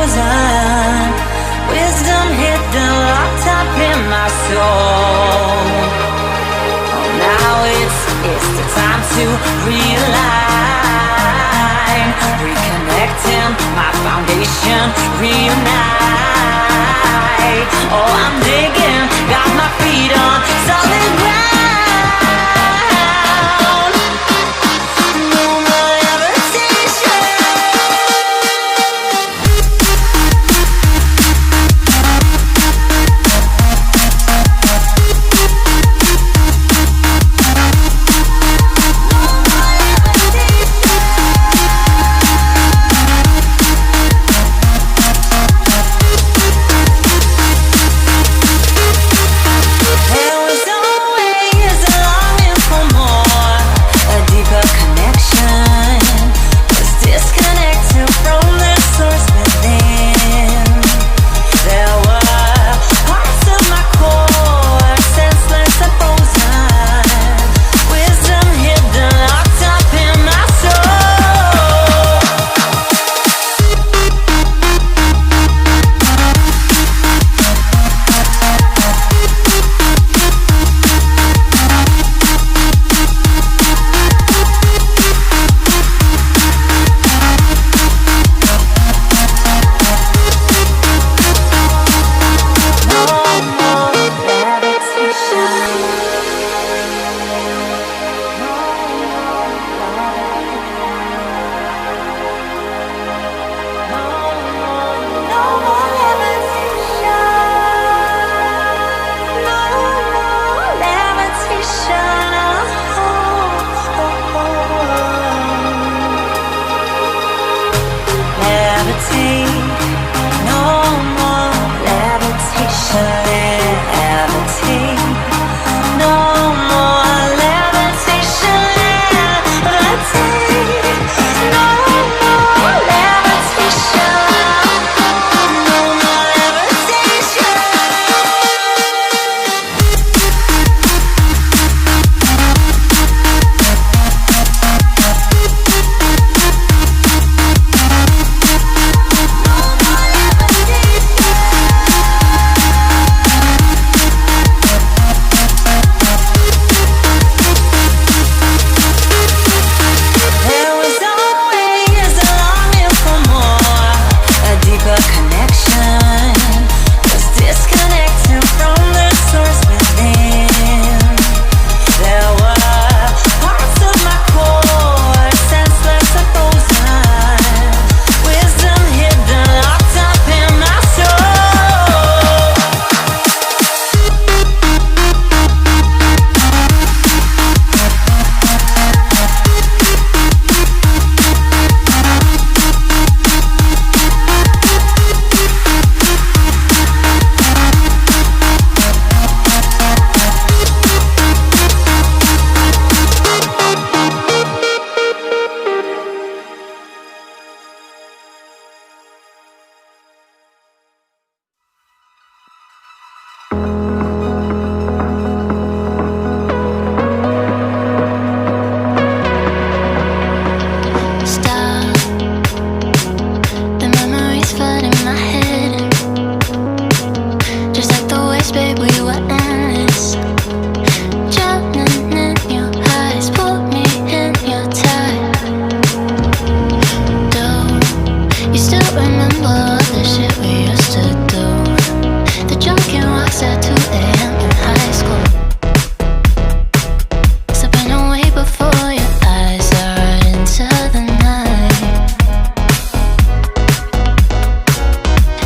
frozen, wisdom hidden, locked up in my soul. Oh, now it's the time to realign, reconnecting my foundation, reunite. Oh, I'm digging, got my feet on solid ground.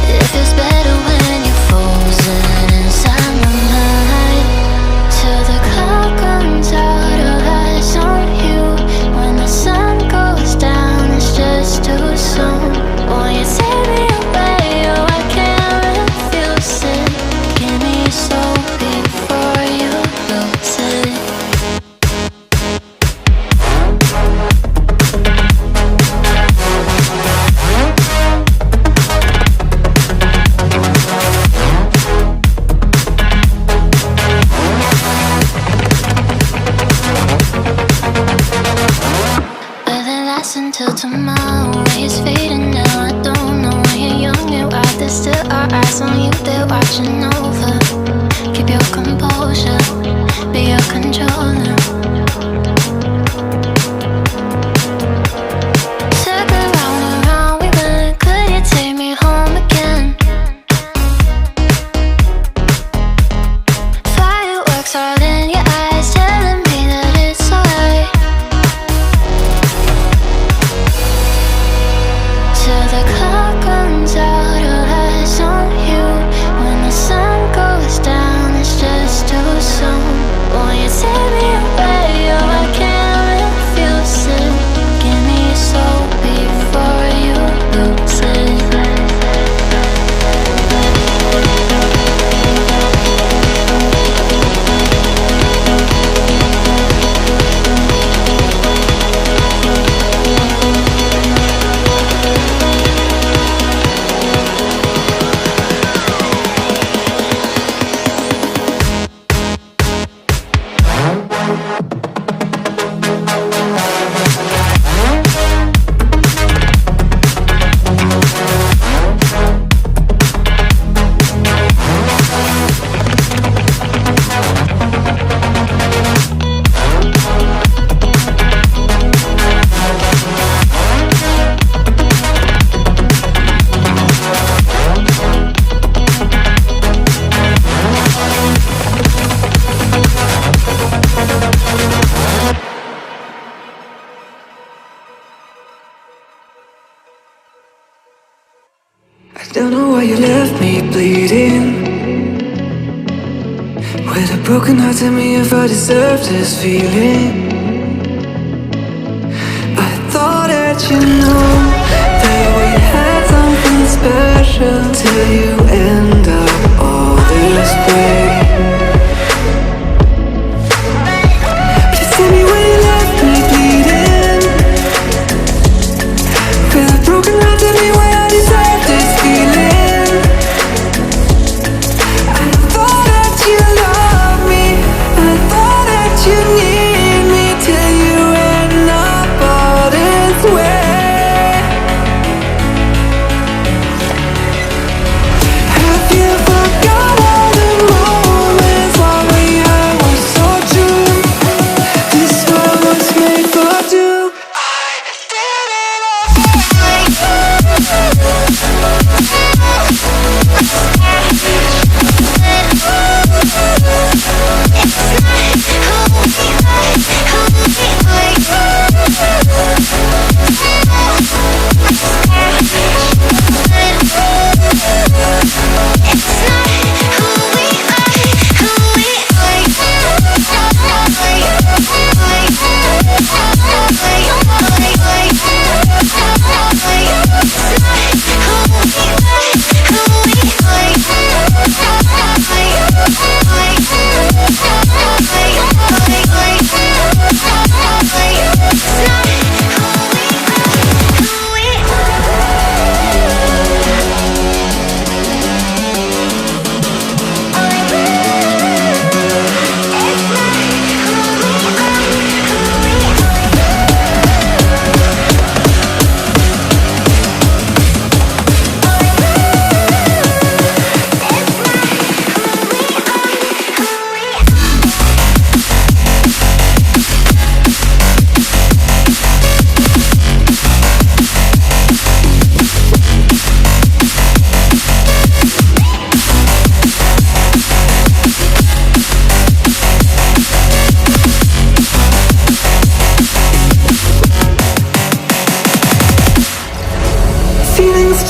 It feels better when you're frozen inside my composure, be your controller. Circle round and round we went, could you take me home again? Fireworks all in your eyes, telling me that it's alright. Till the clock runs out, all eyes on you. When the sun goes down, it's just too soon. Won't you take me away? Oh, I can't refuse it. Give me your soul before you lose it. Don't know why you left me bleeding. With a broken heart, tell me if I deserve this feeling. I thought that you knew that we had something special, till you end up all this way. Please tell me why you left me bleeding. With a broken heart, tell me why I deserve this feeling. I thought that you loved me, I thought that you need me, till you end up all this way. Have you forgot all the moments while we had was so true? This world was made for two. I did it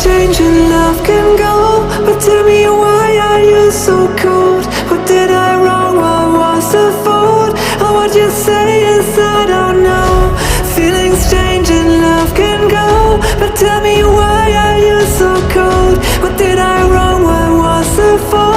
change and love can go, but tell me why are you so cold? What did I wrong? What was the fault? And what you say is I don't know. Feelings change and love can go, but tell me why are you so cold? What did I wrong? What was the fault?